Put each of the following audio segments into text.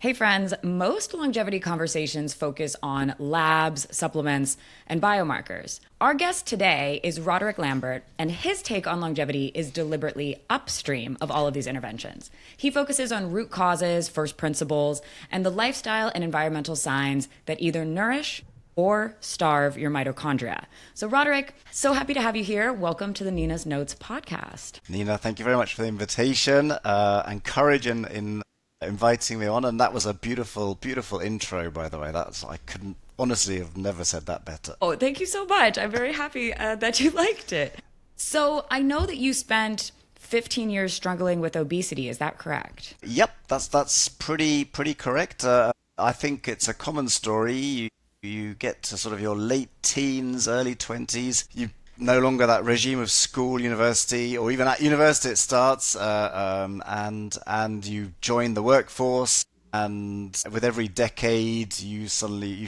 Hey friends, most longevity conversations focus on labs, supplements, and biomarkers. Our guest today is Roderick Lambert, and his take on longevity is deliberately upstream of all of these interventions. He focuses on root causes, first principles, and the lifestyle and environmental signs that either nourish or starve your mitochondria. So Roderick, so happy to have you here. Welcome to the Nina's Notes podcast. Nina, thank you very much for the invitation and courage in inviting me on. And that was a beautiful, beautiful intro, by the way. I couldn't honestly have never said that better. Oh, thank you so much. I'm very happy that you liked it. So I know that you spent 15 years struggling with obesity. Is that correct? Yep, that's pretty correct. I think it's a common story. You get to sort of your late teens, early 20s. You no longer that regime of school, university, or even at university it starts, and you join the workforce. And with every decade, you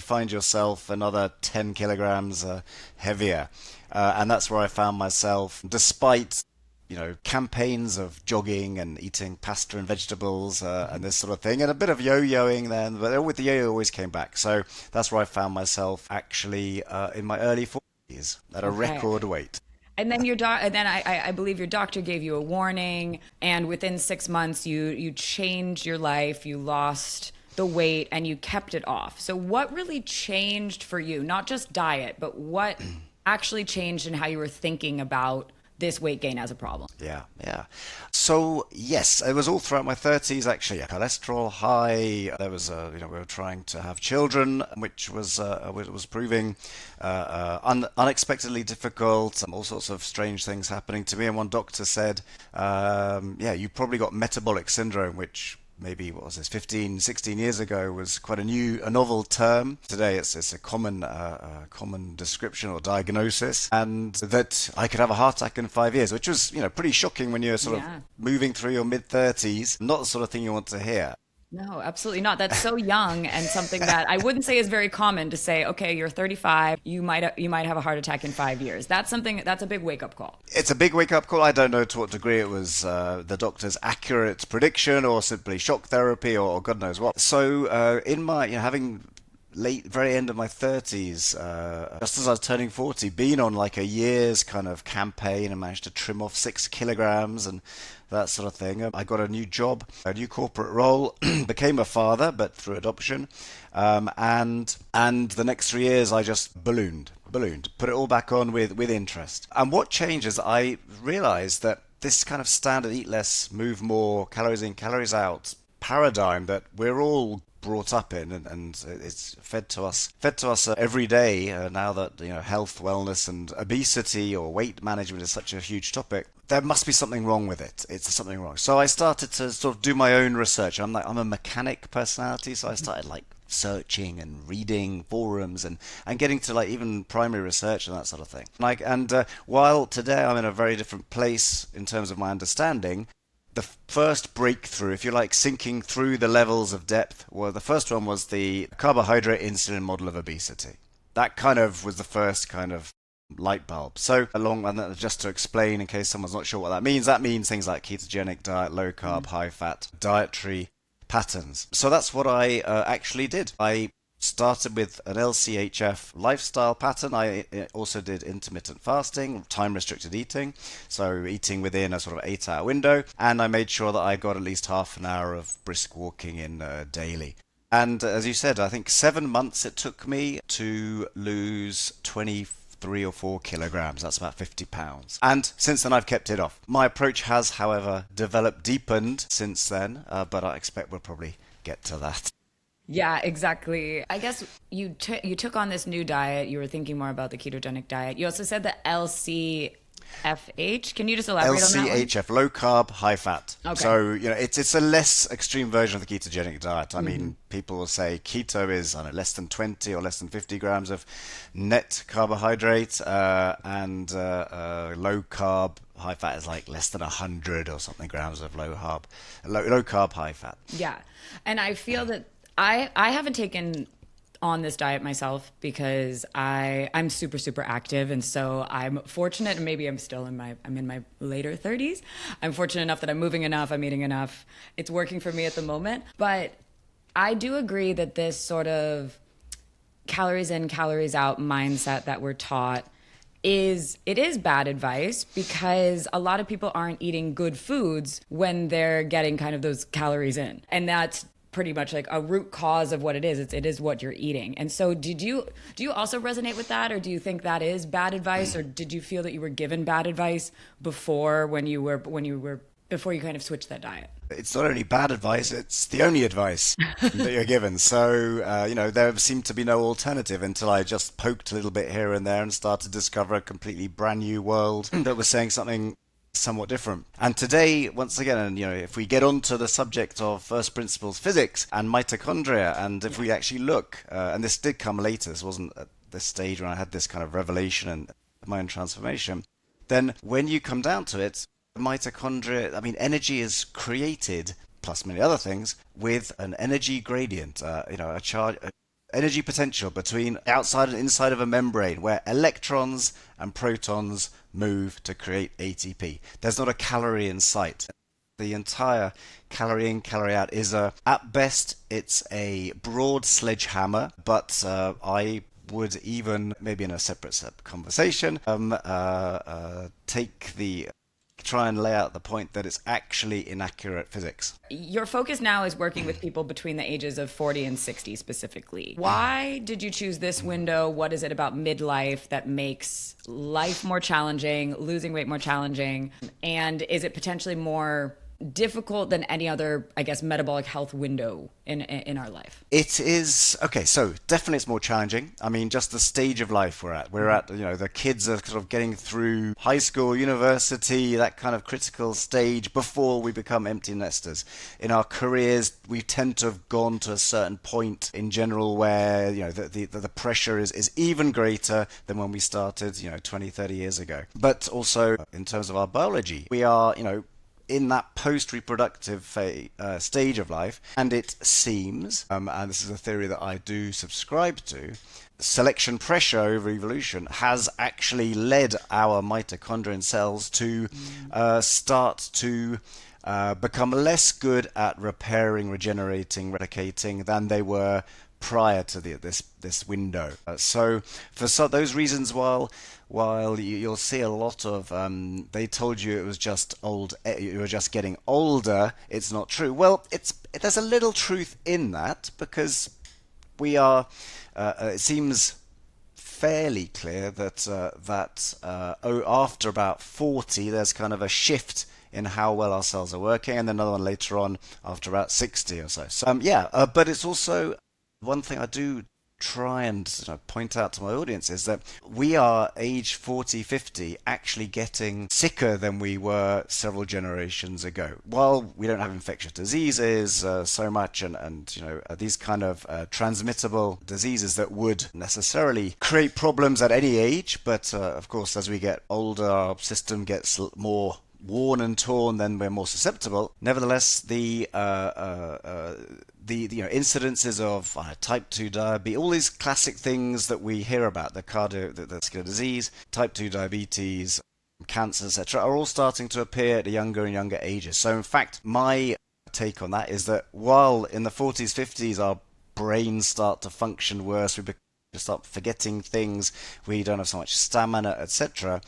find yourself another 10 kilograms heavier, and that's where I found myself, despite campaigns of jogging and eating pasta and vegetables and this sort of thing, and a bit of yo-yoing then, but with the yo-yo always came back. So that's where I found myself actually in my early 40s at a record weight. And then I believe your doctor gave you a warning, and within 6 months you changed your life, you lost the weight, and you kept it off. So what really changed for you? Not just diet, but what actually changed in how you were thinking about this weight gain as a problem? Yeah. So yes, it was all throughout my 30s actually. Cholesterol high. There was, we were trying to have children, which was proving unexpectedly difficult. All sorts of strange things happening to me. And one doctor said, you probably got metabolic syndrome, which maybe, 15, 16 years ago was quite a novel term. Today it's a common description or diagnosis, and that I could have a heart attack in 5 years, which was, pretty shocking when you're sort of moving through your mid-30s. Not the sort of thing you want to hear. No, absolutely not. That's so young, and something that I wouldn't say is very common to say, okay, you're 35, you might have a heart attack in 5 years. That's a big wake-up call. It's a big wake-up call. I don't know to what degree it was the doctor's accurate prediction or simply shock therapy or God knows what. So in my, having very end of my 30s, just as I was turning 40, been on like a year's kind of campaign and managed to trim off 6 kilograms and that sort of thing. I got a new job, a new corporate role, became a father, but through adoption. And the next 3 years I just ballooned, put it all back on with interest. And what changes, I realized that this kind of standard eat less, move more, calories in, calories out paradigm that we're all brought up in, and it's fed to us every day now that health, wellness, and obesity or weight management is such a huge topic. There must be something wrong with it. It's something wrong. So I started to sort of do my own research. I'm a mechanic personality, so I started searching and reading forums and getting to even primary research and that sort of thing. While today I'm in a very different place in terms of my understanding, the first breakthrough, if you like, sinking through the levels of depth, well, the first one was the carbohydrate insulin model of obesity. That kind of was the first kind of light bulb. So and just to explain in case someone's not sure what that means things like ketogenic diet, low carb, high fat, dietary patterns. So that's what I actually did. I started with an LCHF lifestyle pattern. I also did intermittent fasting, time-restricted eating, so eating within a sort of 8-hour window, and I made sure that I got at least half an hour of brisk walking in daily. And as you said, I think 7 months it took me to lose 23 or 4 kilograms. That's about 50 pounds. And since then I've kept it off. My approach has, however, deepened since then, but I expect we'll probably get to that. Yeah, exactly. I guess you took on this new diet. You were thinking more about the ketogenic diet. You also said the LCFH. Can you just elaborate on that one? LCHF, low carb, high fat. Okay. So, it's a less extreme version of the ketogenic diet. I mean, people will say keto is less than 20 or less than 50 grams of net carbohydrate, and low carb, high fat is less than 100 or something grams of low carb, high fat. Yeah. And I feel that I haven't taken on this diet myself because I'm super, super active. And so I'm fortunate, and maybe I'm in my later 30s. I'm fortunate enough that I'm moving enough, I'm eating enough. It's working for me at the moment. But I do agree that this sort of calories in, calories out mindset that we're taught is bad advice because a lot of people aren't eating good foods when they're getting kind of those calories in. And that's pretty much like a root cause of what it is. It is what you're eating. And so do you also resonate with that, or do you think that is bad advice, or did you feel that you were given bad advice before before you kind of switched that diet? It's not only bad advice, it's the only advice that you're given. So, there seemed to be no alternative until I just poked a little bit here and there and started to discover a completely brand new world that was saying something somewhat different. And today, once again, and if we get onto the subject of first principles physics and mitochondria, and if we actually look, and this did come later, this wasn't at this stage when I had this kind of revelation and my own transformation, then when you come down to it, mitochondria, energy is created, plus many other things, with an energy gradient, a charge, energy potential between outside and inside of a membrane where electrons and protons move to create ATP. There's not a calorie in sight. The entire calorie in, calorie out is at best, it's a broad sledgehammer, but I would even, maybe in a separate conversation, try and lay out the point that it's actually inaccurate physics. Your focus now is working with people between the ages of 40 and 60 specifically. Why did you choose this window? What is it about midlife that makes life more challenging, losing weight more challenging? And is it potentially more difficult than any other, I guess, metabolic health window in our life? It is, okay, so definitely it's more challenging. Just the stage of life we're at. The kids are sort of getting through high school, university, that kind of critical stage before we become empty nesters. In our careers, we tend to have gone to a certain point in general where, the pressure is even greater than when we started, 20, 30 years ago. But also, in terms of our biology, we are, in that post-reproductive stage of life, and it seems, and this is a theory that I do subscribe to, selection pressure over evolution has actually led our mitochondrial cells to start to become less good at repairing, regenerating, replicating than they were prior to this window. So for those reasons, while you'll see a lot of they told you it was just old, you were just getting older, it's not true. Well, there's a little truth in that, because we are it seems fairly clear that after about 40 there's kind of a shift in how well our cells are working, and then another one later on after about 60 or so. But it's also one thing I do try and point out to my audience is that we are age 40, 50 actually getting sicker than we were several generations ago. While we don't have infectious diseases so much and these kind of transmittable diseases that would necessarily create problems at any age, but of course as we get older our system gets more worn and torn, then we're more susceptible. Nevertheless, the incidences of type 2 diabetes, all these classic things that we hear about, the cardiovascular disease, type 2 diabetes, cancer, etc., are all starting to appear at younger and younger ages. So in fact, my take on that is that while in the 40s, 50s, our brains start to function worse, we start forgetting things, we don't have so much stamina, etc.,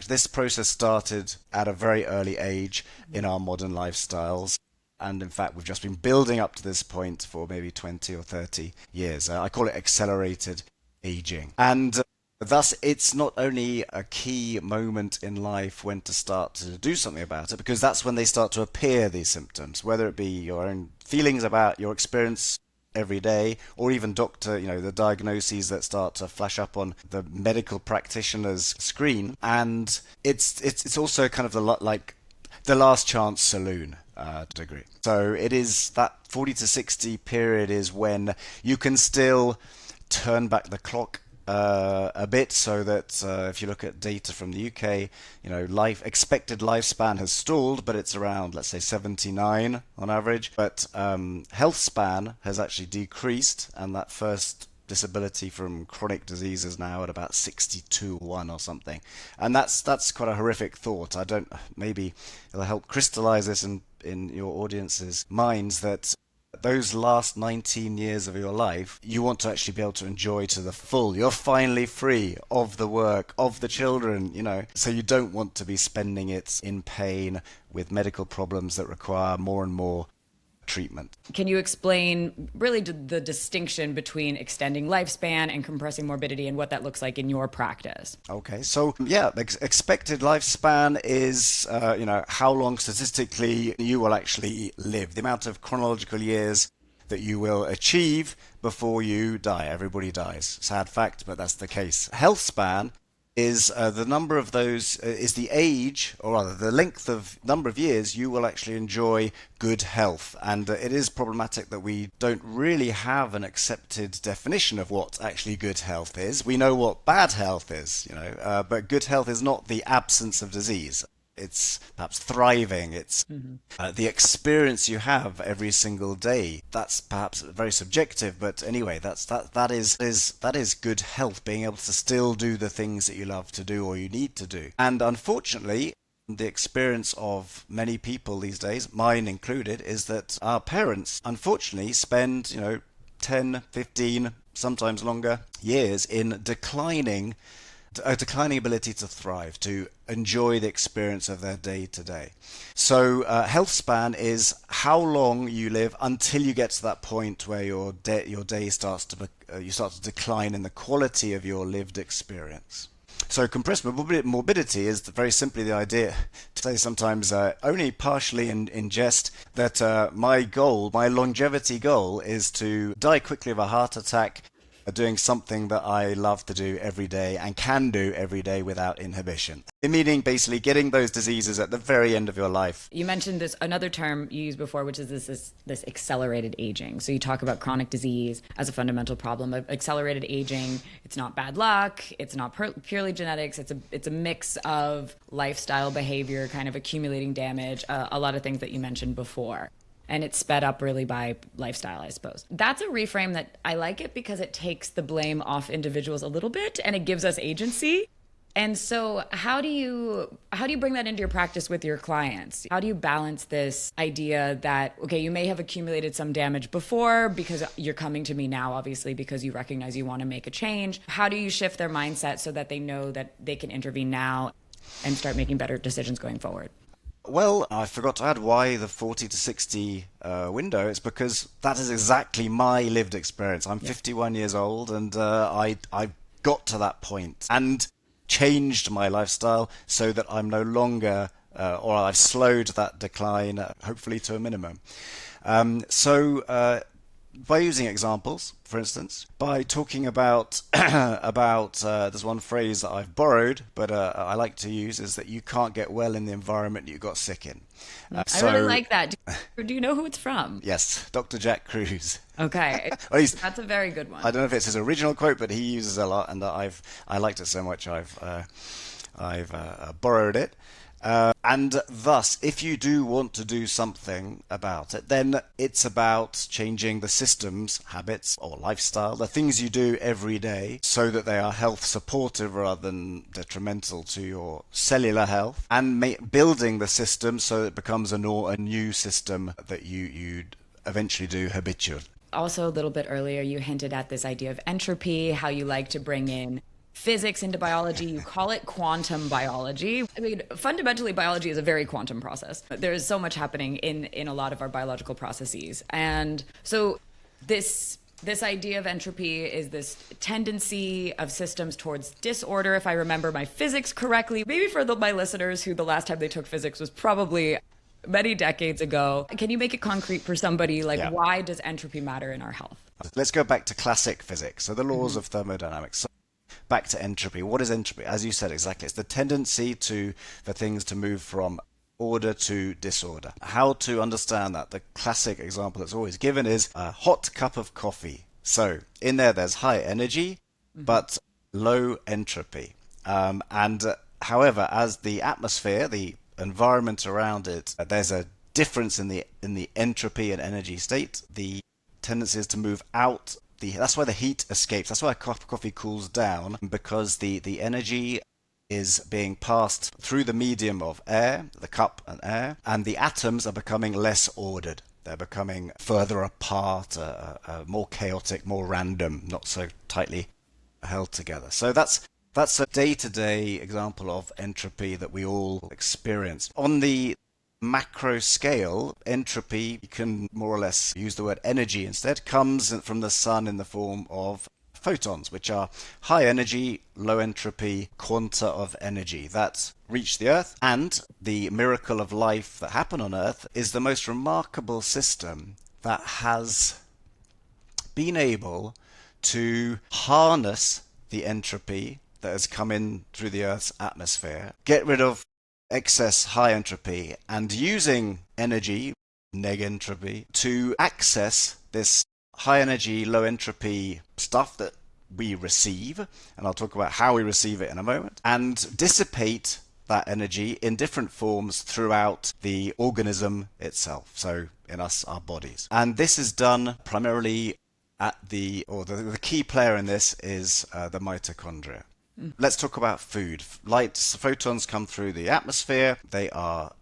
this process started at a very early age in our modern lifestyles, and in fact we've just been building up to this point for maybe 20 or 30 years. I call it accelerated aging, and thus it's not only a key moment in life when to start to do something about it, because that's when they start to appear, these symptoms, whether it be your own feelings about your experience every day, or even the diagnoses that start to flash up on the medical practitioner's screen. And it's also kind of the last chance saloon degree. So it is that 40 to 60 period is when you can still turn back the clock a bit, so that if you look at data from the UK, expected lifespan has stalled, but it's around, let's say, 79 on average. But health span has actually decreased, and that first disability from chronic disease is now at about 62.1 or something. And that's quite a horrific thought. Maybe it'll help crystallize this in your audience's minds that those last 19 years of your life, you want to actually be able to enjoy to the full. You're finally free of the work, of the children, so you don't want to be spending it in pain with medical problems that require more and more treatment. Can you explain really the distinction between extending lifespan and compressing morbidity and what that looks like in your practice? Okay, so yeah, expected lifespan is, how long statistically you will actually live, the amount of chronological years that you will achieve before you die. Everybody dies. Sad fact, but that's the case. Health span is the number of those, is the age, or rather the length of number of years you will actually enjoy good health. And it is problematic that we don't really have an accepted definition of what actually good health is. We know what bad health is, but good health is not the absence of disease. It's perhaps thriving. It's the experience you have every single day. That's perhaps very subjective, but anyway, that is good health. Being able to still do the things that you love to do or you need to do. And unfortunately, the experience of many people these days, mine included, is that our parents unfortunately spend 10, 15, sometimes longer years in declining ability to thrive, to enjoy the experience of their day to day. So health span is how long you live until you get to that point where your day starts to you start to decline in the quality of your lived experience. So compressed morbidity is very simply the idea, to say sometimes only partially in jest, that my longevity goal is to die quickly of a heart attack doing something that I love to do every day and can do every day without inhibition. Meaning basically getting those diseases at the very end of your life. You mentioned this another term you used before, which is this accelerated aging. So you talk about chronic disease as a fundamental problem of accelerated aging. It's not bad luck. It's not purely genetics. It's a mix of lifestyle behavior, kind of accumulating damage, a lot of things that you mentioned before. And it's sped up really by lifestyle, I suppose. That's a reframe that I like it because it takes the blame off individuals a little bit and it gives us agency. And so how do you bring that into your practice with your clients? How do you balance this idea that, okay, you may have accumulated some damage before because you're coming to me now, obviously, because you recognize you want to make a change. How do you shift their mindset so that they know that they can intervene now and start making better decisions going forward? Well, I forgot to add why the 40 to 60 window. It's because that is exactly my lived experience. I'm 51 years old and I got to that point and changed my lifestyle so that I'm no longer, or I've slowed that decline, hopefully to a minimum. By using examples, for instance, by talking about there's one phrase that I've borrowed, but I like to use, is that you can't get well in the environment you got sick in. I really like that. Do you know who it's from? Yes, Dr. Jack Kruse. Okay, Well, that's a very good one. I don't know if it's his original quote, but he uses it a lot, and I liked it so much I've borrowed it. And thus, if you do want to do something about it, then it's about changing the systems, habits, or lifestyle, the things you do every day, so that they are health supportive rather than detrimental to your cellular health, and building the system so it becomes a new system that you eventually do habitually. Also, a little bit earlier, you hinted at this idea of entropy, how you like to bring in physics into biology. You call it quantum biology. I mean, fundamentally, biology is a very quantum process. There is so much happening in a lot of our biological processes. And so this idea of entropy is this tendency of systems towards disorder, if I remember my physics correctly. Maybe for my listeners who the last time they took physics was probably many decades ago. Can you make it concrete for somebody? Why does entropy matter in our health? Let's go back to classic physics, so the laws of thermodynamics. Back to entropy. What is entropy? As you said, exactly. It's the tendency for things to move from order to disorder. How to understand that? The classic example that's always given is a hot cup of coffee. So in there's high energy, but low entropy. However, as the atmosphere, the environment around it, there's a difference in the entropy and energy state. The tendency is to move out. That's why the heat escapes. That's why a cup of coffee cools down, because the energy is being passed through the medium of air, the cup and air, and the atoms are becoming less ordered. They're becoming further apart, more chaotic, more random, not so tightly held together. So that's a day-to-day example of entropy that we all experience. On the macro scale, entropy, you can more or less use the word energy instead, comes from the sun in the form of photons, which are high energy, low entropy quanta of energy that reach the Earth. And the miracle of life that happened on Earth is the most remarkable system that has been able to harness the entropy that has come in through the Earth's atmosphere, get rid of excess high entropy, and using energy, neg entropy, to access this high energy, low entropy stuff that we receive, and I'll talk about how we receive it in a moment, and dissipate that energy in different forms throughout the organism itself, so in us, our bodies. And this is done primarily at the key player in this is the mitochondria. Let's talk about food. Light photons come through the atmosphere. They are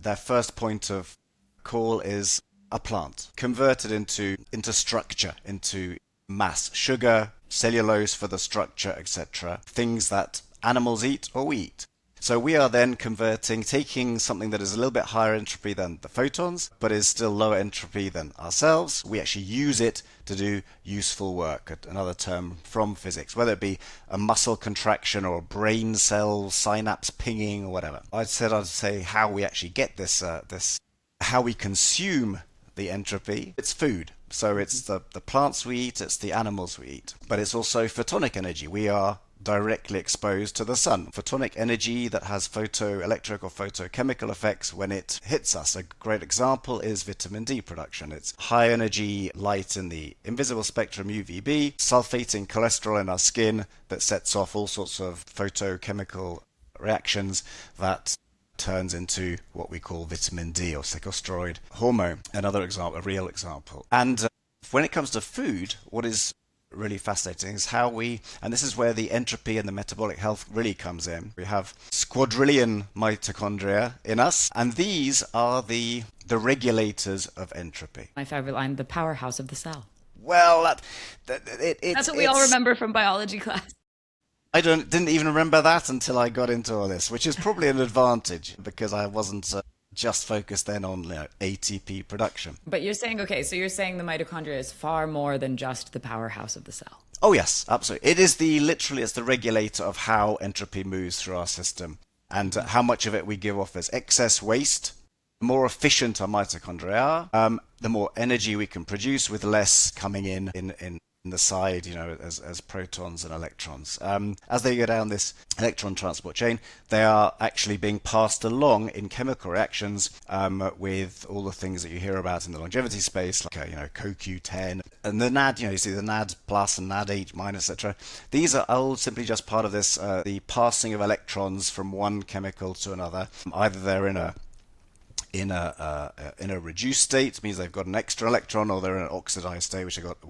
their first point of call is a plant, converted into structure, into mass, sugar, cellulose for the structure, etc. Things that animals eat or we eat. So we are then taking something that is a little bit higher entropy than the photons, but is still lower entropy than ourselves. We actually use it to do useful work, another term from physics, whether it be a muscle contraction or a brain cell synapse pinging or whatever. I'd say how we actually get this, how we consume the entropy. It's food. So it's the plants we eat, it's the animals we eat. But it's also photonic energy. We are directly exposed to the sun. Photonic energy that has photoelectric or photochemical effects when it hits us. A great example is vitamin D production. It's high energy light in the invisible spectrum UVB, sulfating cholesterol in our skin that sets off all sorts of photochemical reactions that turns into what we call vitamin D or corticosteroid hormone. Another example, a real example. And when it comes to food, what is really fascinating is how and this is where the entropy and the metabolic health really comes in. We have squadrillion mitochondria in us, and these are the regulators of entropy. My favorite line, the powerhouse of the cell. Well, that's what we all remember from biology class. I didn't even remember that until I got into all this, which is probably an advantage because I wasn't just focused then on ATP production. But you're saying, okay, so you're saying the mitochondria is far more than just the powerhouse of the cell. Oh yes, absolutely. It is it's the regulator of how entropy moves through our system and how much of it we give off as excess waste. The more efficient our mitochondria are, the more energy we can produce with less coming in the side, as protons and electrons. As they go down this electron transport chain, they are actually being passed along in chemical reactions with all the things that you hear about in the longevity space, like CoQ10 and the NAD. You see the NAD plus and NADH minus, etc. These are all simply just part of this, the passing of electrons from one chemical to another. Either they're in a reduced state, means they've got an extra electron, or they're in an oxidized state, which have got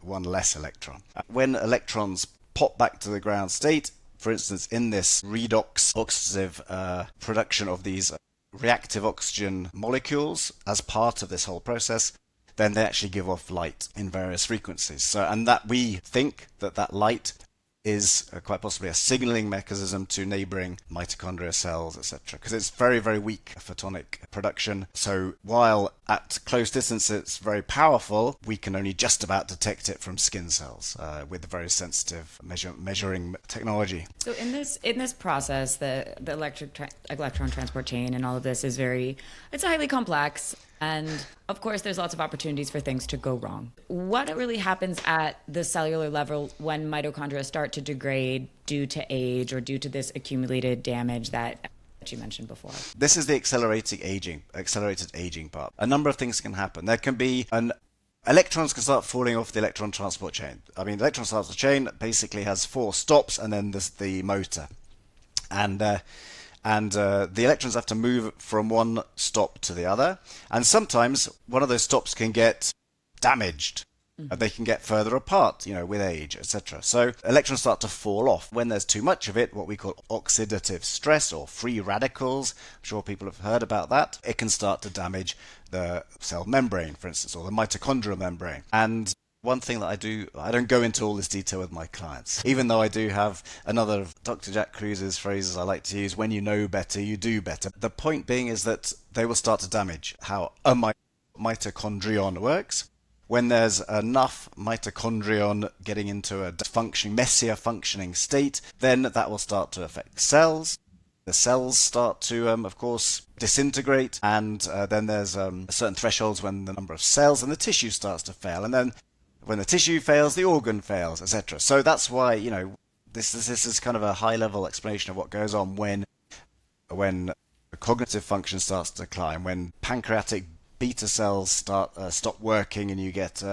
one less electron. When electrons pop back to the ground state, for instance, in this redox oxidative production of these reactive oxygen molecules as part of this whole process, then they actually give off light in various frequencies. So, and that we think that light is quite possibly a signaling mechanism to neighboring mitochondria cells, etc. Because it's very, very weak photonic production. So while at close distance it's very powerful, we can only just about detect it from skin cells with a very sensitive measuring technology. So in this process, the electron transport chain and all of this is it's highly complex. And of course, there's lots of opportunities for things to go wrong. What really happens at the cellular level when mitochondria start to degrade due to age or due to this accumulated damage that you mentioned before? This is the accelerated aging part. A number of things can happen. There can be electrons can start falling off the electron transport chain. I mean, the electron transport chain basically has 4 stops and then there's the motor. And the electrons have to move from one stop to the other. And sometimes one of those stops can get damaged. They can get further apart, with age, etc. So electrons start to fall off. When there's too much of it, what we call oxidative stress or free radicals, I'm sure people have heard about that, it can start to damage the cell membrane, for instance, or the mitochondrial membrane. And one thing that I don't go into all this detail with my clients, even though I do have another of Dr. Jack Kruse's phrases I like to use: when you know better, you do better. The point being is that they will start to damage how a mitochondrion works. When there's enough mitochondrion getting into a messier functioning state, then that will start to affect cells. The cells start to, of course, disintegrate, and then there's certain thresholds when the number of cells and the tissue starts to fail, and then when the tissue fails, the organ fails, etc. So that's why, this is kind of a high-level explanation of what goes on when cognitive function starts to decline, when pancreatic beta cells stop working, and you get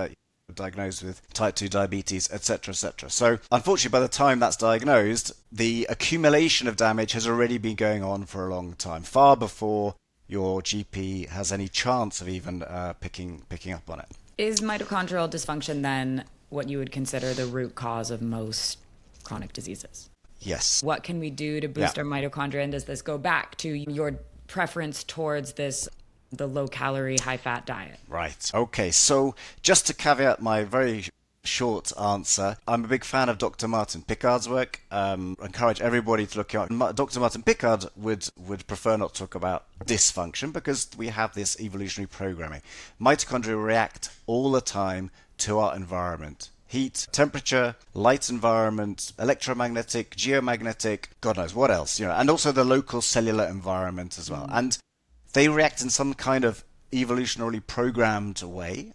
diagnosed with type 2 diabetes, etc., etc. So unfortunately, by the time that's diagnosed, the accumulation of damage has already been going on for a long time, far before your GP has any chance of even picking up on it. Is mitochondrial dysfunction then what you would consider the root cause of most chronic diseases? Yes. What can we do to boost our mitochondria? And does this go back to your preference towards the low-calorie, high-fat diet? Right. Okay, so just to caveat my very short answer, I'm a big fan of Dr. Martin Pickard's work. Encourage everybody to look at Dr. Martin Pickard would prefer not to talk about dysfunction because we have this evolutionary programming. Mitochondria react all the time to our environment. Heat, temperature, light environment, electromagnetic, geomagnetic, God knows what else, and also the local cellular environment as well. And they react in some kind of evolutionarily programmed way.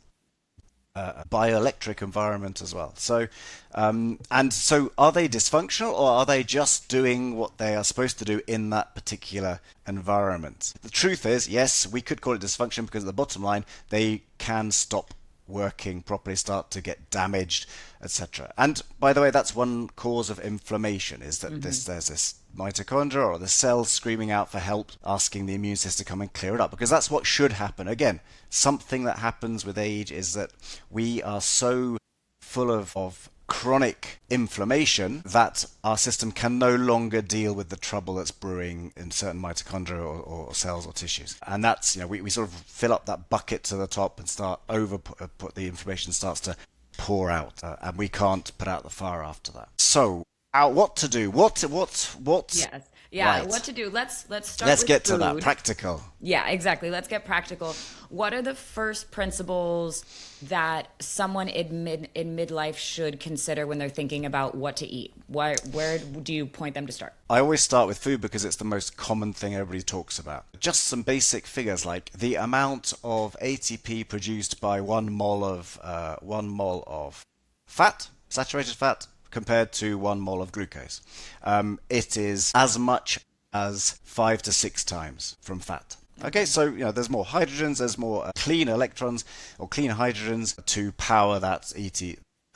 A bioelectric environment as well. So, so are they dysfunctional, or are they just doing what they are supposed to do in that particular environment? The truth is, yes, we could call it dysfunction because at the bottom line, they can stop working properly, start to get damaged, etc. And by the way, that's one cause of inflammation, is that there's this mitochondria or the cells screaming out for help, asking the immune system to come and clear it up, because that's what should happen. Again, something that happens with age is that we are so full of chronic inflammation that our system can no longer deal with the trouble that's brewing in certain mitochondria or cells or tissues. And that's, we sort of fill up that bucket to the top and start the inflammation starts to pour out, and we can't put out the fire after that. So what to do? What? Yes. Yeah, right. What to do? Let's start. Let's with get food. to that practical. Yeah, exactly. Let's get practical. What are the first principles that someone in midlife should consider when they're thinking about what to eat? Where do you point them to start? I always start with food because it's the most common thing everybody talks about. Just some basic figures like the amount of ATP produced by 1 mole of fat, saturated fat, compared to 1 mole of glucose. It is as much as 5 to 6 times from fat. Okay, so there's more hydrogens, there's more clean electrons or clean hydrogens to power that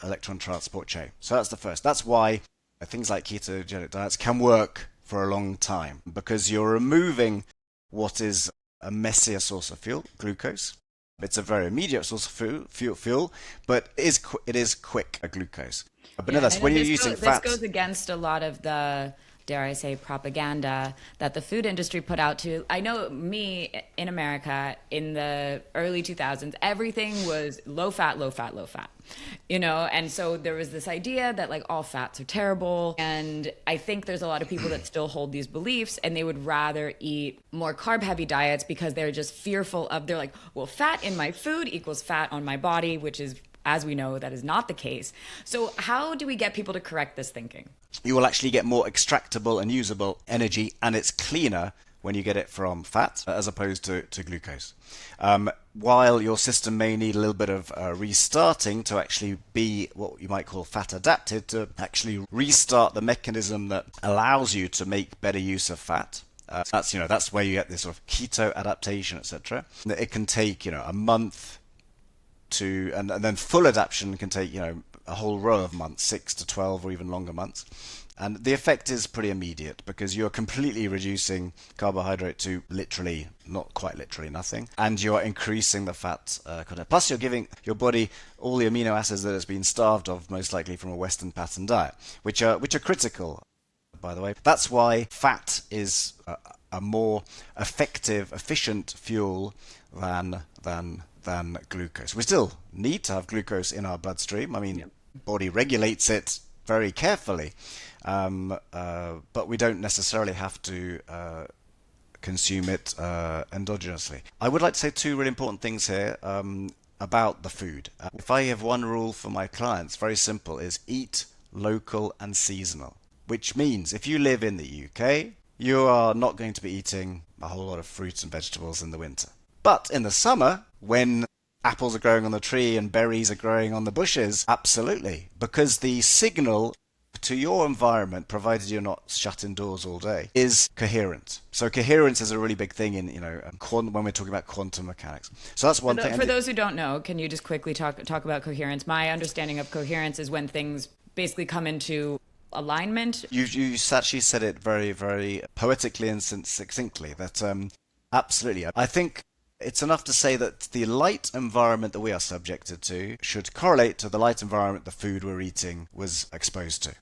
electron transport chain. So that's the first. That's why things like ketogenic diets can work for a long time, because you're removing what is a messier source of fuel, glucose. It's a very immediate source of fuel, but it is quick glucose. But no, that's when you're using fat. This goes against a lot of the, dare I say, propaganda that the food industry put out to. I know me in America in the early 2000s, everything was low fat, low fat, low fat. And so there was this idea that like all fats are terrible. And I think there's a lot of people that still hold these beliefs, and they would rather eat more carb heavy diets because they're just fearful of, they're like, well, fat in my food equals fat on my body, which is, as we know, that is not the case. So how do we get people to correct this thinking? You will actually get more extractable and usable energy, and it's cleaner when you get it from fat as opposed to glucose. While your system may need a little bit of restarting to actually be what you might call fat adapted, to actually restart the mechanism that allows you to make better use of fat. That's where you get this sort of keto adaptation, etc. It can take a month and then full adaptation can take a whole row of months, 6 to 12 or even longer months. And the effect is pretty immediate because you're completely reducing carbohydrate to literally, not quite literally nothing, and you're increasing the fat content. Plus, you're giving your body all the amino acids that it's been starved of, most likely from a Western pattern diet, which are critical, by the way. That's why fat is a more effective, efficient fuel than glucose. We still need to have glucose in our bloodstream. I mean, body regulates it very carefully. But we don't necessarily have to consume it endogenously. I would like to say two really important things here about the food. If I have one rule for my clients, very simple, is eat local and seasonal, which means if you live in the UK, you are not going to be eating a whole lot of fruits and vegetables in the winter. But in the summer, when apples are growing on the tree and berries are growing on the bushes, absolutely, because the signal to your environment, provided you're not shut indoors all day, is coherent. So coherence is a really big thing in, when we're talking about quantum mechanics. So that's one thing. For those who don't know, can you just quickly talk about coherence? My understanding of coherence is when things basically come into alignment. You actually said it very, very poetically and succinctly. That absolutely. I think it's enough to say that the light environment that we are subjected to should correlate to the light environment the food we're eating was exposed to.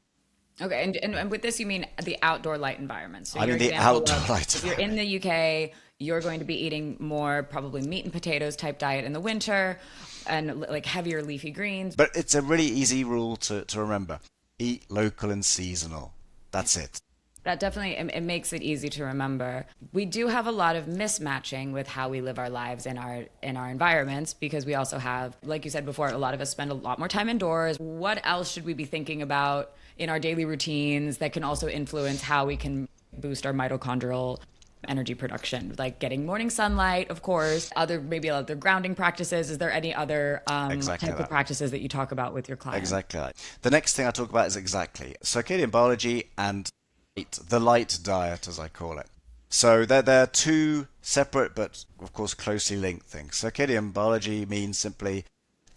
Okay, and with this you mean the outdoor light environment. So I mean the outdoor light if you're in the UK, you're going to be eating more probably meat and potatoes type diet in the winter and like heavier leafy greens. But it's a really easy rule to remember. Eat local and seasonal. That's it. That definitely, it makes it easy to remember. We do have a lot of mismatching with how we live our lives in our environments because we also have, like you said before, a lot of us spend a lot more time indoors. What else should we be thinking about in our daily routines that can also influence how we can boost our mitochondrial energy production? Like getting morning sunlight, of course, maybe other grounding practices. Is there any other type of practices that you talk about with your clients? Exactly. The next thing I talk about is exactly circadian biology and the light diet, as I call it. So they're two separate but, of course, closely linked things. Circadian biology means simply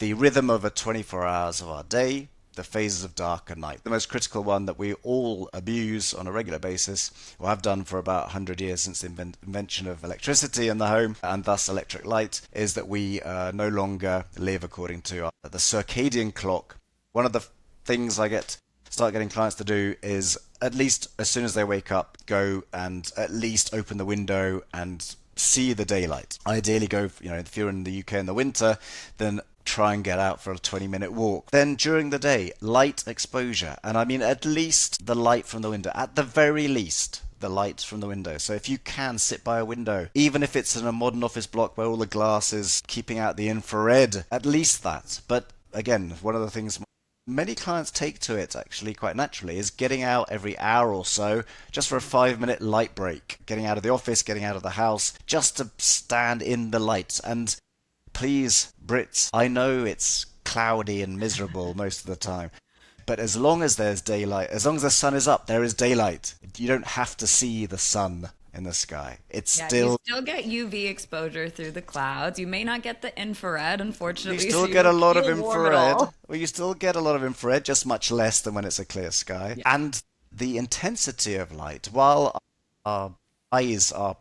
the rhythm of 24 hours of our day, the phases of dark and night. The most critical one that we all abuse on a regular basis, or have done for about 100 years since the invention of electricity in the home, and thus electric light, is that we no longer live according to the circadian clock. One of the things I start getting clients to do is, at least as soon as they wake up, go and at least open the window and see the daylight. Ideally go, if you're in the UK in the winter, then try and get out for a 20-minute walk. Then during the day, light exposure. And I mean at least the light from the window. At the very least, the light from the window. So if you can sit by a window, even if it's in a modern office block where all the glass is keeping out the infrared, at least that. But again, one of the things many clients take to it actually quite naturally is getting out every hour or so just for a 5-minute light break, getting out of the office, getting out of the house, just to stand in the light. And please, Brits, I know it's cloudy and miserable most of the time, but as long as there's daylight, as long as the sun is up, there is daylight. You don't have to see the sun in the sky. You still get UV exposure through the clouds. You may not get the infrared, unfortunately. You still get a lot of infrared. Well, you still get a lot of infrared, just much less than when it's a clear sky. Yeah. And the intensity of light, while our eyes are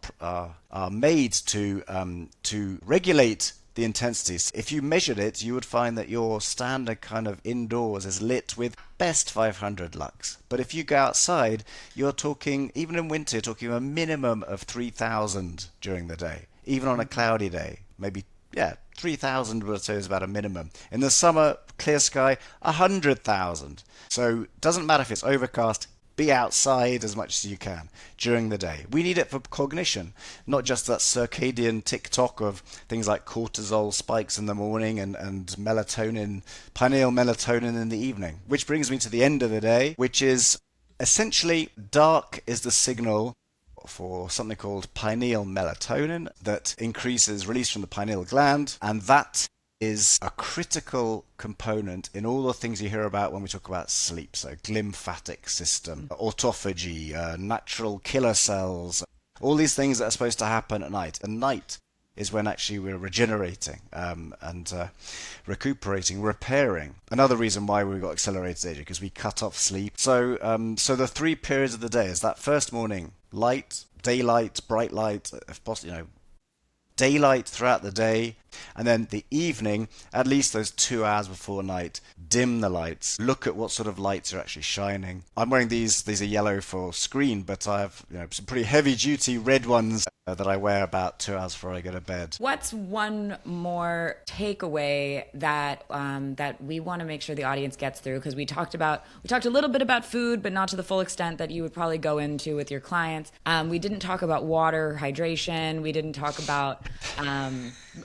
made to regulate the intensities. If you measured it, you would find that your standard kind of indoors is lit with best 500 lux. But if you go outside, you're talking, even in winter, you're talking a minimum of 3,000 during the day. Even on a cloudy day, maybe, 3,000 would say is about a minimum. In the summer, clear sky, 100,000. So it doesn't matter if it's overcast, be outside as much as you can during the day. We need it for cognition, not just that circadian tick-tock of things like cortisol spikes in the morning and melatonin, pineal melatonin in the evening. Which brings me to the end of the day, which is essentially dark is the signal for something called pineal melatonin that increases release from the pineal gland, and that is a critical component in all the things you hear about when we talk about sleep. So glymphatic system, autophagy, natural killer cells, all these things that are supposed to happen at night. And night is when actually we're regenerating and recuperating, repairing. Another reason why we got accelerated aging, because we cut off sleep. So the 3 periods of the day is that first morning, light, daylight, bright light, if possible, daylight throughout the day, and then the evening, at least those 2 hours before night, dim the lights, look at what sort of lights are actually shining. I'm wearing these are yellow for screen, but I have some pretty heavy duty red ones that I wear about 2 hours before I go to bed. What's one more takeaway that that we want to make sure the audience gets through? Because we talked a little bit about food, but not to the full extent that you would probably go into with your clients. We didn't talk about water, hydration. We didn't talk about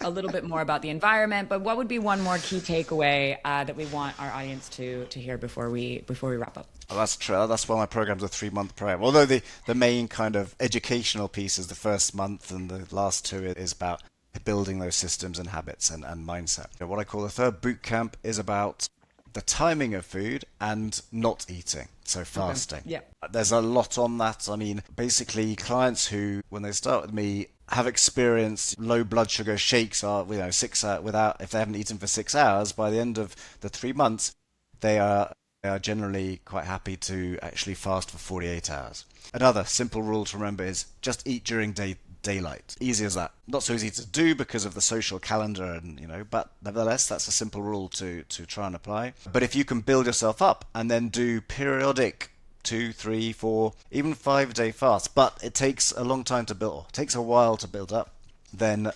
a little bit more about the environment. But what would be one more key takeaway that we want our audience to hear before we wrap up? Oh, that's true. That's why my program's a 3-month program. Although the main kind of educational piece is the first month, and the last 2 is about building those systems and habits and mindset. What I call the third boot camp is about the timing of food and not eating, so fasting. Okay. Yeah. There's a lot on that. I mean, basically, clients who, when they start with me, have experienced low blood sugar shakes are 6 hours without, if they haven't eaten for 6 hours, by the end of the 3 months, they are generally quite happy to actually fast for 48 hours. Another simple rule to remember is just eat during daylight. Easy as that. Not so easy to do because of the social calendar, and but nevertheless, that's a simple rule to try and apply. But if you can build yourself up and then do periodic 2, 3, 4, even 5-day fasts, but it takes a long time to build, it takes a while to build up, then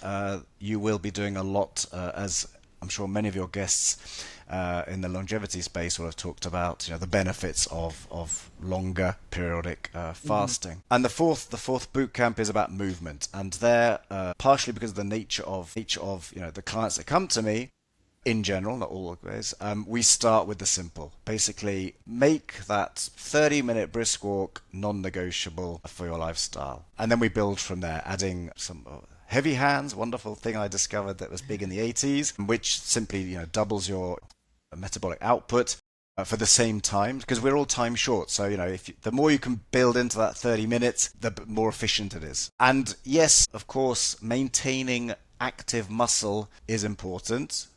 you will be doing a lot, as I'm sure many of your guests in the longevity space will have talked about, the benefits of longer periodic fasting. And the fourth boot camp is about movement, and there, partially because of the nature of the clients that come to me, in general, not always, we start with the simple. Basically, make that 30-minute brisk walk non-negotiable for your lifestyle, and then we build from there, adding some heavy hands, wonderful thing I discovered that was big in the 80s, which simply doubles your metabolic output for the same time, because we're all time short. So the more you can build into that 30 minutes, the more efficient it is. And yes, of course, maintaining active muscle is important.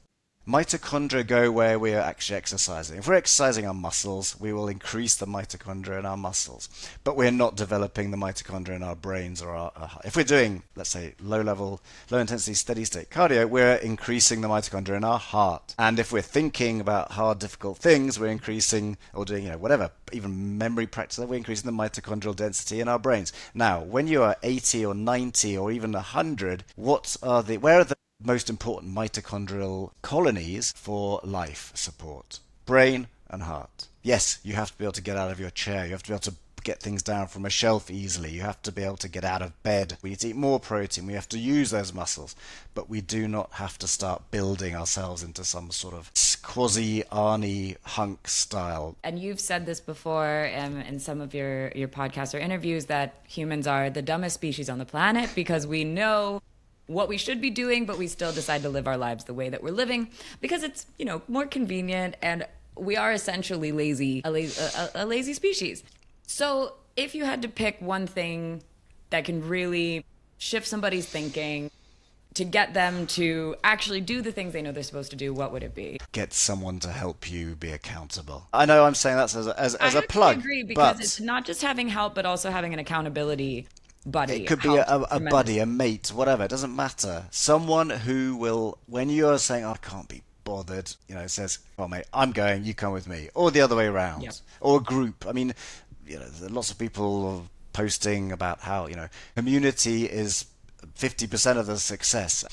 Mitochondria go where we are actually exercising. If we're exercising our muscles, we will increase the mitochondria in our muscles. But we're not developing the mitochondria in our brains or our if we're doing, let's say, low intensity, steady state cardio, we're increasing the mitochondria in our heart. And if we're thinking about hard, difficult things, we're increasing, or doing, whatever, even memory practice, we're increasing the mitochondrial density in our brains. Now, when you are 80 or 90 or even 100, where are the most important mitochondrial colonies for life support? Brain and heart. Yes, you have to be able to get out of your chair. You have to be able to get things down from a shelf easily. You have to be able to get out of bed. We need to eat more protein. We have to use those muscles. But we do not have to start building ourselves into some sort of quasi-Arnie hunk style. And you've said this before in some of your podcasts or interviews, that humans are the dumbest species on the planet because we know what we should be doing, but we still decide to live our lives the way that we're living because it's, more convenient, and we are essentially a lazy species. So if you had to pick one thing that can really shift somebody's thinking to get them to actually do the things they know they're supposed to do, what would it be? Get someone to help you be accountable. I know I'm saying that as a plug. I agree, because it's not just having help, but also having an accountability buddy. It could be a buddy, a mate, whatever. It doesn't matter. Someone who will, when you're saying, I can't be bothered, says, well, mate, I'm going, you come with me. Or the other way around. Yep. Or a group. I mean, there are lots of people posting about how, community is 50% of the success.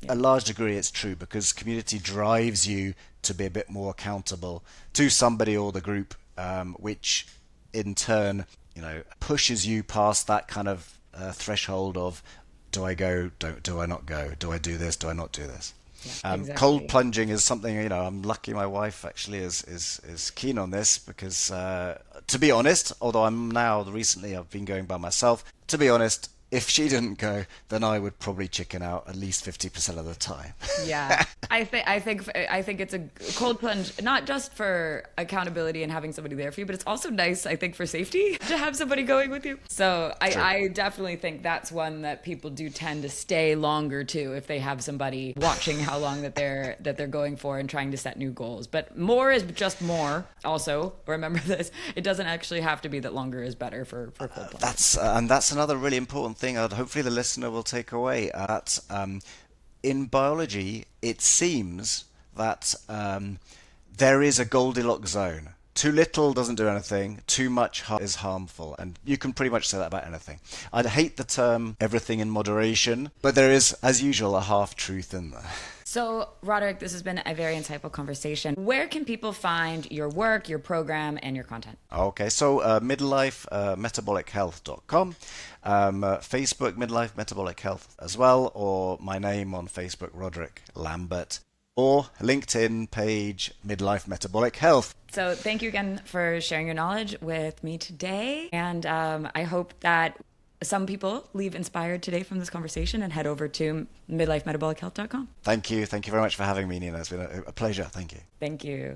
Yep. A large degree it's true, because community drives you to be a bit more accountable to somebody or the group, which in turn pushes you past that kind of threshold of, do I go, do I not go, do I do this, do I not do this? Yeah, exactly. Cold plunging is something, I'm lucky my wife actually is keen on this, because to be honest, although I've been going by myself, to be honest, if she didn't go, then I would probably chicken out at least 50% of the time. Yeah, I think it's a cold plunge, not just for accountability and having somebody there for you, but it's also nice, I think, for safety to have somebody going with you. So I definitely think that's one that people do tend to stay longer too if they have somebody watching how long that they're going for and trying to set new goals. But more is just more. Also, remember this: it doesn't actually have to be that longer is better for cold plunge. That's another really important thing. Hopefully, the listener will take away that. In biology, it seems that there is a Goldilocks zone. Too little doesn't do anything, too much is harmful, and you can pretty much say that about anything. I'd hate the term everything in moderation, but there is, as usual, a half-truth in there. So, Roderick, this has been a very insightful conversation. Where can people find your work, your program, and your content? Okay, so midlife metabolichealth.com, Facebook Midlife Metabolic Health as well, or my name on Facebook, Roderick Lambert, or LinkedIn page Midlife Metabolic Health. So thank you again for sharing your knowledge with me today, and I hope that some people leave inspired today from this conversation and head over to midlifemetabolichealth.com. Thank you very much for having me, Nina. It's been a pleasure. Thank you. Thank you.